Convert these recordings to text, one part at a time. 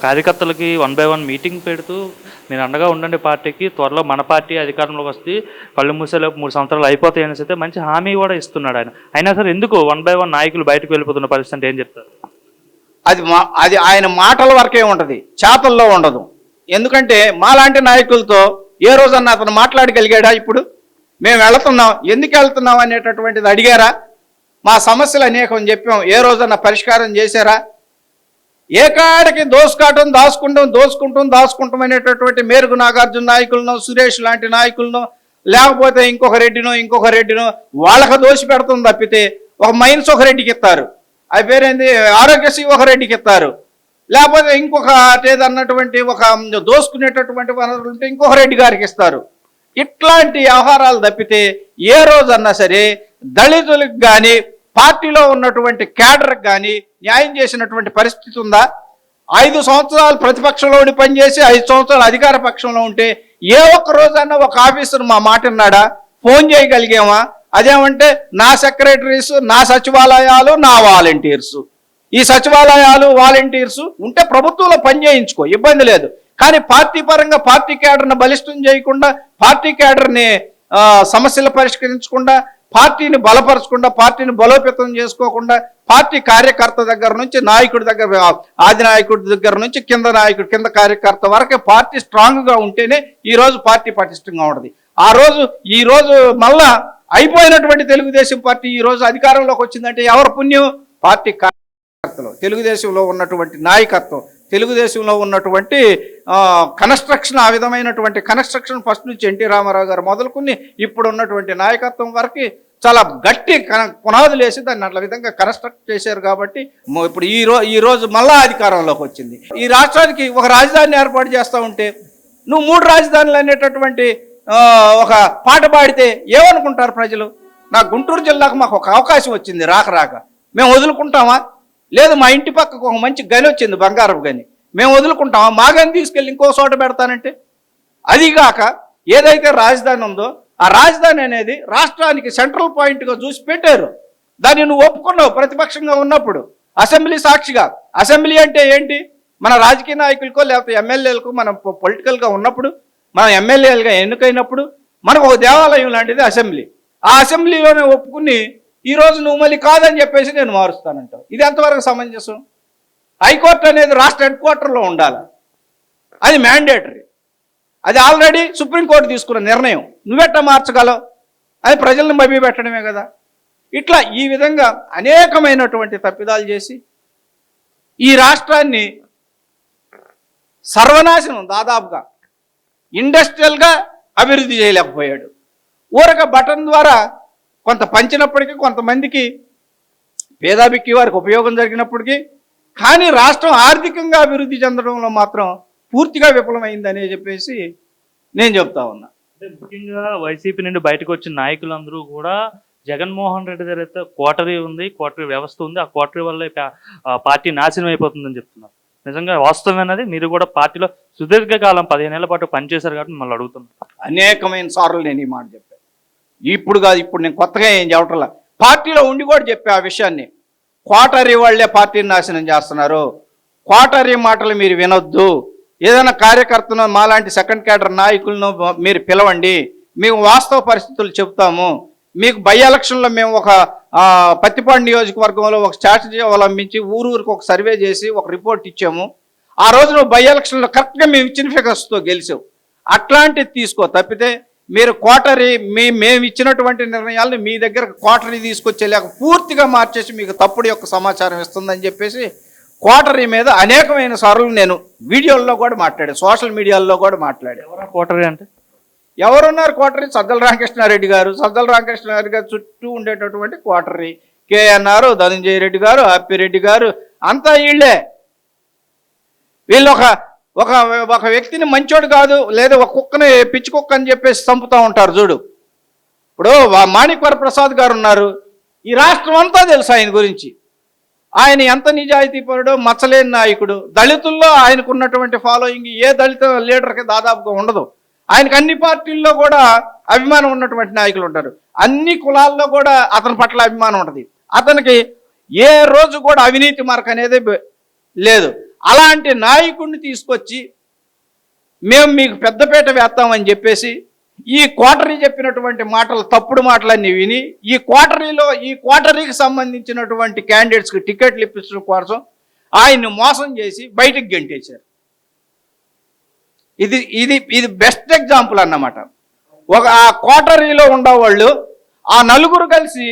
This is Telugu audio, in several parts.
కార్యకర్తలకి 1 బై 1 మీటింగ్ పెడుతూ మీరు అండగా ఉండండి పార్టీకి, త్వరలో మన పార్టీ అధికారంలోకి వస్తే కళ్ళు మూసేలోపు 3 సంవత్సరాలు అయిపోతాయి అనేసి అయితే మంచి హామీ కూడా ఇస్తున్నాడు ఆయన. అయినా సరే ఎందుకు 1 బై 1 నాయకులు బయటకు వెళ్ళిపోతున్న పరిస్థితి అంటే ఏం చెప్తారు? అది ఆయన మాటల వరకే ఉంటుంది, చేతల్లో ఉండదు. ఎందుకంటే మాలాంటి నాయకులతో ఏ రోజన్నా అతను మాట్లాడగలిగాడా? ఇప్పుడు మేము వెళుతున్నాం, ఎందుకు వెళ్తున్నాం అనేటటువంటిది అడిగారా? మా సమస్యలు అనేకం చెప్పాం, ఏ రోజన్నా పరిష్కారం చేశారా? ఏకాడికి దాచుకుంటాం అనేటటువంటి మేరుగు నాగార్జున నాయకులను, సురేష్ లాంటి నాయకులను, లేకపోతే ఇంకొక రెడ్డినో వాళ్ళకి దోషి పెడుతుంది తప్పితే, ఒక మైన్స్ ఒక రెడ్డికి ఇస్తారు, అది పేరేంది ఆరోగ్యశ్రీ ఒక రెడ్డికి ఇస్తారు, లేకపోతే ఇంకొక ఏదన్నటువంటి ఒక దోసుకునేటటువంటి వనరులు ఉంటే ఇంకొక రెడ్డి గారికి ఇస్తారు. ఇట్లాంటి వ్యవహారాలు తప్పితే ఏ రోజన్నా సరే దళితులకు కానీ పార్టీలో ఉన్నటువంటి క్యాడర్కి కానీ న్యాయం చేసినటువంటి పరిస్థితి ఉందా? 5 సంవత్సరాలు ప్రతిపక్షంలో ఉండి పనిచేసి 5 సంవత్సరాలు అధికార పక్షంలో ఉంటే ఏ ఒక్క రోజన్నా ఒక ఆఫీసర్ మా మాట విన్నాడా? ఫోన్ చేయగలిగామా? అదేమంటే నా సెక్రటరీస్, నా సచివాలయాలు, నా వాలంటీర్స్, ఈ సచివాలయాలు వాలంటీర్స్ ఉంటే ప్రభుత్వంలో పని చేయించుకో, ఇబ్బంది లేదు. కానీ పార్టీ పరంగా పార్టీ క్యాడర్ని బలిష్టం చేయకుండా, పార్టీ క్యాడర్ని సమస్యలు పరిష్కరించకుండా, పార్టీని బలపరచకుండా, పార్టీని బలోపేతం చేసుకోకుండా, పార్టీ కార్యకర్త దగ్గర నుంచి నాయకుడి దగ్గర, ఆది నాయకుడి దగ్గర నుంచి కింద కార్యకర్త వరకే పార్టీ స్ట్రాంగ్గా ఉంటేనే ఈరోజు పార్టీ పటిష్టంగా ఉంటుంది. ఈ రోజు మళ్ళా అయిపోయినటువంటి తెలుగుదేశం పార్టీ ఈ రోజు అధికారంలోకి వచ్చిందంటే ఎవరు పుణ్యం? పార్టీ కార్యకర్తలు, తెలుగుదేశంలో ఉన్నటువంటి నాయకత్వం, తెలుగుదేశంలో ఉన్నటువంటి కన్స్ట్రక్షన్, ఆ విధమైనటువంటి కన్స్ట్రక్షన్ ఫస్ట్ నుంచి ఎన్టీ రామారావు గారు మొదలుకుని ఇప్పుడు ఉన్నటువంటి నాయకత్వం వరకు చాలా గట్టి పునాదులు వేసి దాన్ని అట్ల విధంగా కన్స్ట్రక్ట్ చేశారు. కాబట్టి ఇప్పుడు ఈ రోజు మళ్ళా అధికారంలోకి వచ్చింది. ఈ రాష్ట్రానికి ఒక రాజధానిని ఏర్పాటు చేస్తూ ఉంటే నువ్వు 3 రాజధానులు అనేటటువంటి ఒక పాట పాడితే ఏమనుకుంటారు ప్రజలు? నా గుంటూరు జిల్లాకు మాకు ఒక అవకాశం వచ్చింది, రాక మేము వదులుకుంటామా? లేదు, మా ఇంటి పక్కకు ఒక మంచి గని వచ్చింది, బంగారపు గని, మేము వదులుకుంటామా? మా గని తీసుకెళ్ళి ఇంకో చోట పెడతానంటే? అదిగాక ఏదైతే రాజధాని ఉందో ఆ రాజధాని అనేది రాష్ట్రానికి సెంట్రల్ పాయింట్గా చూసి పెట్టారు. దాన్ని నువ్వు ఒప్పుకున్నావు ప్రతిపక్షంగా ఉన్నప్పుడు, అసెంబ్లీ సాక్షిగా. అసెంబ్లీ అంటే ఏంటి? మన రాజకీయ నాయకులకో లేకపోతే ఎమ్మెల్యేలకు మనం పొలిటికల్గా ఉన్నప్పుడు, మనం ఎమ్మెల్యేలుగా ఎన్నికైనప్పుడు మనకు ఒక దేవాలయం లాంటిది అసెంబ్లీ. ఆ అసెంబ్లీలోనే ఒప్పుకుని ఈరోజు నువ్వు మళ్ళీ కాదని చెప్పేసి నేను మారుస్తానంటావు. ఇది ఎంతవరకు సమంజసం? హైకోర్టు అనేది రాష్ట్ర హెడ్ క్వార్టర్లో ఉండాలి, అది మ్యాండేటరీ. అది ఆల్రెడీ సుప్రీంకోర్టు తీసుకున్న నిర్ణయం, నువ్వెట్లా మార్చగలవు? అది ప్రజలను మభ్య పెట్టడమే కదా. ఇట్లా ఈ విధంగా అనేకమైనటువంటి తప్పిదాలు చేసి ఈ రాష్ట్రాన్ని సర్వనాశనం, దాదాపుగా ఇండస్ట్రియల్గా అభివృద్ధి చేయలేకపోయాడు. ఊరక బటన్ ద్వారా కొంత పంచినప్పటికీ, కొంతమందికి పేదాభిక్కి వారికి ఉపయోగం జరిగినప్పటికీ, కానీ రాష్ట్రం ఆర్థికంగా అభివృద్ధి చెందడంలో మాత్రం పూర్తిగా విఫలమైందని చెప్పేసి నేను చెప్తా ఉన్నా. అంటే ముఖ్యంగా వైసీపీ నుండి బయటకు వచ్చిన నాయకులందరూ కూడా జగన్మోహన్ రెడ్డి దగ్గర అయితే క్వార్టరీ ఉంది, క్వార్టరీ వ్యవస్థ ఉంది, ఆ క్వార్టరీ వల్ల పార్టీ నాశనం అయిపోతుందని చెప్తున్నారు. నిజంగా వాస్తవమైనది? మీరు కూడా పార్టీలో సుదీర్ఘకాలం 15 ఏళ్ల పాటు పనిచేశారు కాబట్టి మిమ్మల్ని అడుగుతున్నాను. అనేకమైన సార్లు నేను ఈ మాట చెప్పాను, ఇప్పుడు కాదు, ఇప్పుడు నేను కొత్తగా ఏం చెప్పట్లా, పార్టీలో ఉండి కూడా చెప్పే ఆ విషయాన్ని. క్వార్టరీ వాళ్లే పార్టీని నాశనం చేస్తున్నారు, క్వార్టరీ మాటలు మీరు వినొద్దు. ఏదైనా కార్యకర్తను, మాలాంటి సెకండ్ క్యాడర్ నాయకులను మీరు పిలవండి, మేము వాస్తవ పరిస్థితులు చెప్తాము. మీకు బై ఎలక్షన్లో మేము ఒక పత్తిపాడు నియోజకవర్గంలో ఒక స్ట్రాటజీ అవలంబించి ఊరికి ఒక సర్వే చేసి ఒక రిపోర్ట్ ఇచ్చాము. ఆ రోజు నువ్వు బై ఎలక్షన్లో కరెక్ట్గా మేము ఇచ్చిన ఫిగర్స్తో గెలిచావు. అట్లాంటిది తీసుకో తప్పితే మీరు క్వార్టరీ మేము ఇచ్చినటువంటి నిర్ణయాలను మీ దగ్గర క్వార్టరీ తీసుకొచ్చేలాగా పూర్తిగా మార్చేసి మీకు తప్పుడు యొక్క సమాచారం ఇస్తుందని చెప్పేసి క్వార్టరీ మీద అనేకమైన సార్లు నేను వీడియోల్లో కూడా మాట్లాడాను, సోషల్ మీడియాలో కూడా మాట్లాడాను. ఎవరు క్వార్టరీ అంటే? ఎవరున్నారు క్వార్టరీ? సజ్జల రామకృష్ణారెడ్డి గారు చుట్టూ ఉండేటటువంటి క్వార్టరీ, కేఎన్ఆర్, ధనంజయ రెడ్డి గారు, అప్పిరెడ్డి గారు, అంతా వీళ్ళే. వీళ్ళు ఒక వ్యక్తిని మంచోడు కాదు, లేదా ఒక కుక్కని పిచ్చి కుక్క అని చెప్పేసి చంపుతూ ఉంటారు చూడు. ఇప్పుడు మాణిక్ వరప్రసాద్ గారు ఉన్నారు, ఈ రాష్ట్రం అంతా తెలుసు ఆయన గురించి. ఆయన ఎంత నిజాయితీపరుడో, మచ్చలేని నాయకుడు. దళితుల్లో ఆయనకున్నటువంటి ఫాలోయింగ్ ఏ దళిత లీడర్కి దాదాపుగా ఉండదు. ఆయనకు అన్ని పార్టీల్లో కూడా అభిమానం ఉన్నటువంటి నాయకులు ఉంటారు, అన్ని కులాల్లో కూడా అతని పట్ల అభిమానం ఉంటుంది. అతనికి ఏ రోజు కూడా అవినీతి మార్క్ అనేది లేదు. అలాంటి నాయకుడిని తీసుకొచ్చి మేము మీకు పెద్దపీట వేస్తామని చెప్పేసి ఈ క్వార్టరీ చెప్పినటువంటి మాటలు, తప్పుడు మాటలన్నీ విని ఈ క్వార్టరీకి సంబంధించినటువంటి క్యాండిడేట్స్కి టికెట్లు ఇప్పించడం కోసం ఆయన్ని మోసం చేసి బయటికి గెంటేశారు. ఇది ఇది ఇది బెస్ట్ ఎగ్జాంపుల్ అన్నమాట. ఆ క్వార్టరీలో ఉండేవాళ్ళు ఆ నలుగురు కలిసి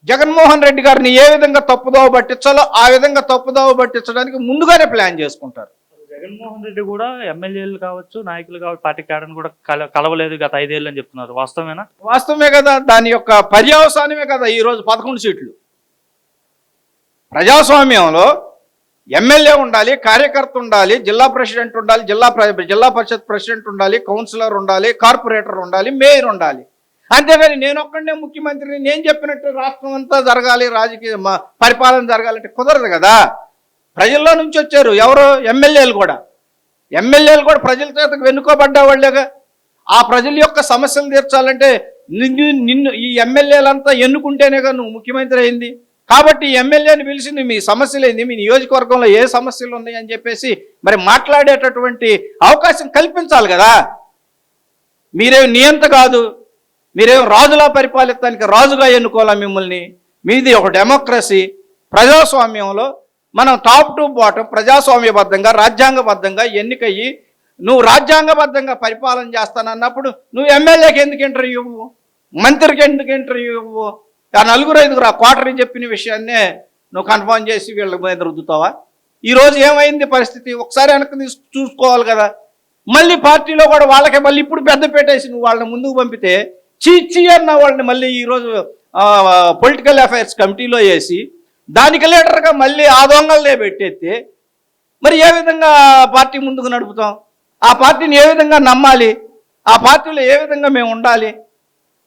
జగన్మోహన్ రెడ్డి గారిని ఏ విధంగా తప్పుదోవ పట్టించాలో ఆ విధంగా తప్పుదోవ పట్టించడానికి ముందుగానే ప్లాన్ చేసుకుంటారు. జగన్మోహన్ రెడ్డి కూడా ఎమ్మెల్యేలు కావచ్చు, నాయకులు కావచ్చు, పార్టీ క్యాడర్ని కూడా కలవలేదు గత 5 ఏళ్ళు అని చెప్తున్నారు. వాస్తవమేనా? వాస్తవమే కదా. దాని యొక్క పర్యవసానమే కదా ఈరోజు 11 సీట్లు. ప్రజాస్వామ్యంలో ఎమ్మెల్యే ఉండాలి, కార్యకర్త ఉండాలి, జిల్లా ప్రెసిడెంట్ ఉండాలి, జిల్లా పరిషత్ ప్రెసిడెంట్ ఉండాలి, కౌన్సిలర్ ఉండాలి, కార్పొరేటర్ ఉండాలి, మేయర్ ఉండాలి. అంతేగాని నేను ఒక్కడే ముఖ్యమంత్రిని, నేను చెప్పినట్టు రాష్ట్రం అంతా జరగాలి, రాజకీయ పరిపాలన జరగాలంటే కుదరదు కదా. ప్రజల్లో నుంచి వచ్చారు ఎవరు? ఎమ్మెల్యేలు కూడా ప్రజల చేతకు వెన్నుకోబడ్డా వాళ్ళేగా. ఆ ప్రజల యొక్క సమస్యలు తీర్చాలంటే నిన్ను ఈ ఎమ్మెల్యేలంతా ఎన్నుకుంటేనేగా నువ్వు ముఖ్యమంత్రి అయింది. కాబట్టి ఈ ఎమ్మెల్యేని పిలిచి మీ సమస్యలు ఏంది, మీ నియోజకవర్గంలో ఏ సమస్యలు ఉన్నాయి అని చెప్పేసి మరి మాట్లాడేటటువంటి అవకాశం కల్పించాలి కదా. మీరేం నియంత కాదు, మీరేం రాజులా పరిపాలించడానికి రాజుగా ఎన్నుకోవాలా మిమ్మల్ని. మీది ఒక డెమోక్రసీ. ప్రజాస్వామ్యంలో మనం టాప్ టు బాటం ప్రజాస్వామ్యబద్ధంగా రాజ్యాంగబద్ధంగా ఎన్నికయ్యి నువ్వు రాజ్యాంగబద్ధంగా పరిపాలన చేస్తానన్నప్పుడు నువ్వు ఎమ్మెల్యేకి ఎందుకు ఇంటర్వ్యూ ఇవ్వు, మంత్రికి ఎందుకు ఇంటర్వ్యూ ఇవ్వు? ఆ 4-5 క్వార్టరీ చెప్పిన విషయాన్నే నువ్వు కన్ఫర్మ్ చేసి వీళ్ళ మీద రుద్దుతావా? ఈరోజు ఏమైంది పరిస్థితి ఒకసారి వెనక్కి చూసుకోవాలి కదా. మళ్ళీ పార్టీలో కూడా వాళ్ళకే మళ్ళీ ఇప్పుడు పెద్ద పెట్టేసి నువ్వు వాళ్ళని ముందుకు పంపితే చీచి అన్న వాళ్ళని మళ్ళీ ఈరోజు పొలిటికల్ అఫైర్స్ కమిటీలో వేసి దానికి లీడర్గా మళ్ళీ ఆ దొంగలనే పెట్టేస్తే మరి ఏ విధంగా పార్టీ ముందుకు నడుపుతాం? ఆ పార్టీని ఏ విధంగా నమ్మాలి? ఆ పార్టీలో ఏ విధంగా మేము ఉండాలి?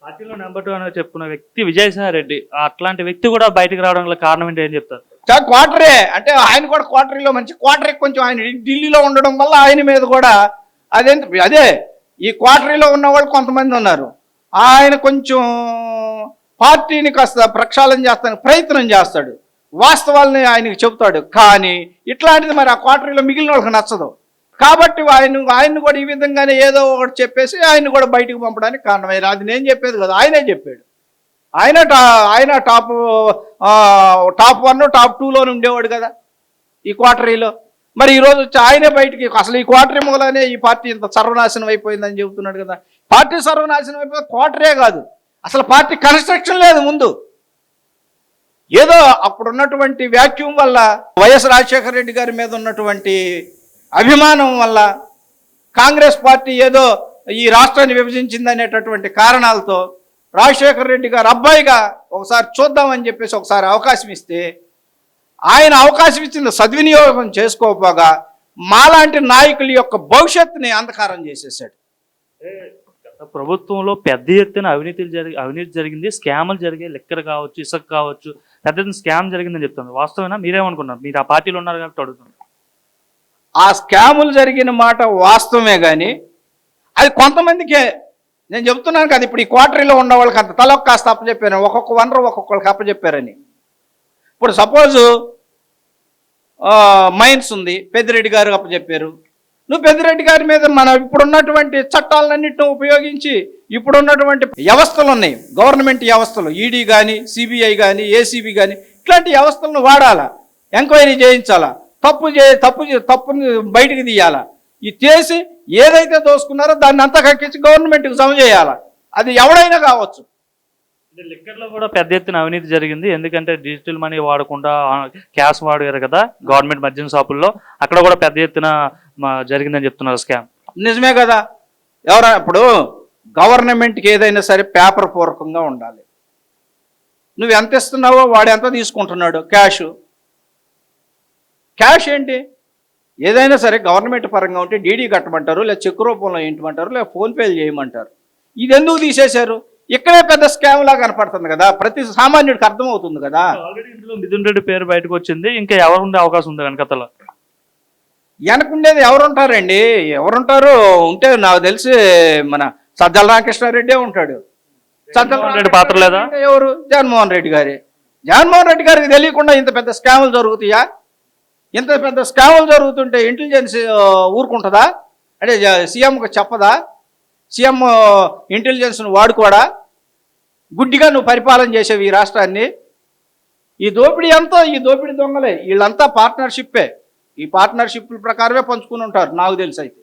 పార్టీలో నెంబర్ 2 అని చెప్పుకున్న వ్యక్తి విజయసాయి రెడ్డి, అట్లాంటి వ్యక్తి కూడా బయటకు రావడానికి కారణం ఏంటి, ఏం చెప్తారు? క్వార్టరే అంటే ఆయన కూడా క్వార్టరీలో క్వార్టరీ కొంచెం ఆయన ఢిల్లీలో ఉండడం వల్ల ఆయన మీద కూడా అదే ఈ క్వార్టరీలో ఉన్న వాళ్ళు కొంతమంది ఉన్నారు. ఆయన కొంచెం పార్టీని కాస్త ప్రక్షాళన చేస్తానికి ప్రయత్నం చేస్తాడు, వాస్తవాలని ఆయనకి చెబుతాడు. కానీ ఇట్లాంటిది మరి ఆ క్వార్టరీలో మిగిలిన వాళ్ళకి నచ్చదు. కాబట్టి ఆయన్ని కూడా ఈ విధంగానే ఏదో ఒకటి చెప్పేసి ఆయన్ని కూడా బయటకు పంపడానికి కారణమైన. అది నేను చెప్పేది కదా, ఆయనే చెప్పాడు. ఆయన టాప్ 1 టాప్ 2లోనే ఉండేవాడు కదా ఈ క్వార్టరీలో. మరి ఈరోజు వచ్చి ఆయనే బయటికి అసలు ఈ క్వార్టరీ మూలనే ఈ పార్టీ ఇంత సర్వనాశనం అయిపోయిందని చెబుతున్నాడు కదా. పార్టీ సర్వనాశనం అయిపోయి క్వార్టరే కాదు, అసలు పార్టీ కన్స్ట్రక్షన్ లేదు ముందు. ఏదో అప్పుడున్నటువంటి వ్యాక్యూమ్ వల్ల, వైఎస్ రాజశేఖర రెడ్డి గారి మీద ఉన్నటువంటి అభిమానం వల్ల, కాంగ్రెస్ పార్టీ ఏదో ఈ రాష్ట్రాన్ని విభజించింది అనేటటువంటి కారణాలతో రాజశేఖర రెడ్డి గారు అబ్బాయిగా ఒకసారి చూద్దామని చెప్పేసి ఒకసారి అవకాశం ఇస్తే ఆయన అవకాశం ఇచ్చిన సద్వినియోగం చేసుకోకపోగా మాలాంటి నాయకుల యొక్క భవిష్యత్తుని అంధకారం చేసేసాడు. ప్రభుత్వంలో పెద్ద ఎత్తున అవినీతి జరిగింది, స్కాములు జరిగాయి, లెక్కర్ కావచ్చు, ఇసుక కావచ్చు, పెద్ద ఎత్తున స్కామ్ జరిగిందని చెప్తున్నారు. వాస్తవేనా? మీరేమనుకున్నారు? మీరు ఆ పార్టీలో ఉన్నారు కాబట్టి అడుగుతున్నారు. ఆ స్కాములు జరిగిన మాట వాస్తవమే, కానీ అది కొంతమందికే. నేను చెప్తున్నాను కదా, ఇప్పుడు ఈ క్వార్టరీలో ఉన్న వాళ్ళకి అంత తలొక్క కాస్త అప్పచెప్పారు, ఒక్కొక్క వనరు ఒక్కొక్కరికి అప్పచెప్పారని. ఇప్పుడు సపోజు మైన్స్ ఉంది, పెద్దిరెడ్డి గారు అప్పచెప్పారు. నువ్వు పెద్దిరెడ్డి గారి మీద మన ఇప్పుడున్నటువంటి చట్టాలన్నింటినీ ఉపయోగించి ఇప్పుడున్నటువంటి వ్యవస్థలు ఉన్నాయి, గవర్నమెంట్ వ్యవస్థలు, ఈడీ కానీ, సిబిఐ కానీ, ఏసీబీ కానీ, ఇట్లాంటి వ్యవస్థలను వాడాలా, ఎంక్వైరీ చేయించాలా, తప్పుని బయటికి తీయాలా. ఇది చేసి ఏదైతే దోసుకున్నారో దాన్ని అంతా కక్కించి గవర్నమెంట్కి జమ చేయాలా. అది ఎవడైనా కావచ్చు. లిక్కర్లో కూడా పెద్ద ఎత్తున అవినీతి జరిగింది. ఎందుకంటే డిజిటల్ మనీ వాడకుండా క్యాష్ వాడారు కదా గవర్నమెంట్ మద్యం షాపుల్లో, అక్కడ కూడా పెద్ద ఎత్తున జరిగిందని చెప్తున్నారు స్కామ్. నిజమే కదా. ఇప్పుడు గవర్నమెంట్కి ఏదైనా సరే పేపర్ పూర్వకంగా ఉండాలి. నువ్వు ఎంత ఇస్తున్నావో వాడు ఎంత తీసుకుంటున్నాడు, క్యాష్ ఏంటి? ఏదైనా సరే గవర్నమెంట్ పరంగా ఉంటే డీడీ కట్టమంటారు, లేదా చెక్ రూపంలో ఏంటమంటారు, లేదా ఫోన్పేలు చేయమంటారు. ఇది ఎందుకు తీసేశారు? ఇక్కడే పెద్ద స్కామ్ లా కనపడుతుంది కదా, ప్రతి సామాన్యుడికి అర్థమవుతుంది కదా. ఆల్రెడీ ఇందులో మిథున్ రెడ్డి పేరు బయటకు వచ్చింది, ఇంకా ఎవరు ఉండే అవకాశం ఉంది వెనకతల? వెనకుండేది ఎవరుంటారండి? ఎవరుంటారు ఉంటే నాకు తెలిసి మన సజ్జల రామకృష్ణారెడ్డి ఉంటాడు. సజ్జల రెడ్డి పాత్ర లేదా? ఎవరు? జగన్మోహన్ రెడ్డి గారి. జగన్మోహన్ రెడ్డి గారికి తెలియకుండా ఇంత పెద్ద స్కాములు జరుగుతాయా? ఇంత పెద్ద స్కాములు జరుగుతుంటే ఇంటెలిజెన్స్ ఊరుకుంటుందా? అంటే సీఎంకు చెప్పదా? సీఎం ఇంటెలిజెన్స్ను వాడుకోడా? గుడ్డిగా నువ్వు పరిపాలన చేసేవి ఈ రాష్ట్రాన్ని. ఈ దోపిడీ అంతా ఈ దోపిడీ దొంగలే, వీళ్ళంతా పార్ట్నర్షిప్పే. ఈ పార్ట్నర్షిప్ ప్రకారమే పంచుకుని ఉంటారు నాకు తెలిసి. అయితే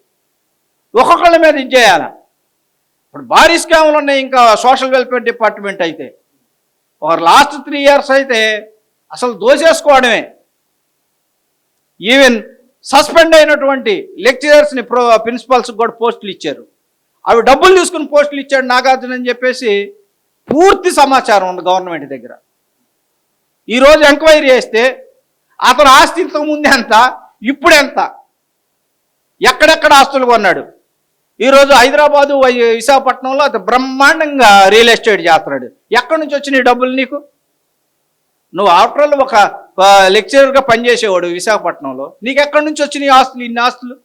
ఒక్కొక్కళ్ళ మీద ఇది చేయాలి. ఇప్పుడు భారీ స్కాములు ఉన్నాయి. ఇంకా సోషల్ వెల్ఫేర్ డిపార్ట్మెంట్ అయితే ఒక లాస్ట్ 3 years అయితే అసలు దోసేసుకోవడమే. ఈవెన్ సస్పెండ్ అయినటువంటి లెక్చరర్స్ని ప్రిన్సిపల్స్కి కూడా పోస్టులు ఇచ్చారు. అవి డబ్బులు తీసుకుని పోస్టులు ఇచ్చాడు నాగార్జున అని చెప్పేసి పూర్తి సమాచారం ఉంది గవర్నమెంట్ దగ్గర. ఈరోజు ఎంక్వైరీ చేస్తే అతను ఆస్తి ఇంతకుముందు ఎంత, ఇప్పుడు ఎంత, ఎక్కడెక్కడ ఆస్తులు కొన్నాడు. ఈరోజు హైదరాబాదు విశాఖపట్నంలో అతను బ్రహ్మాండంగా రియల్ ఎస్టేట్ చేస్తున్నాడు. ఎక్కడి నుంచి వచ్చినాయి డబ్బులు నీకు? నువ్వు ఆఫ్టర్ ఆల్ ఒక లెక్చరర్గా పనిచేసేవాడు విశాఖపట్నంలో, నీకు ఎక్కడి నుంచి వచ్చినాయి ఆస్తులు, ఇన్ని ఆస్తులు?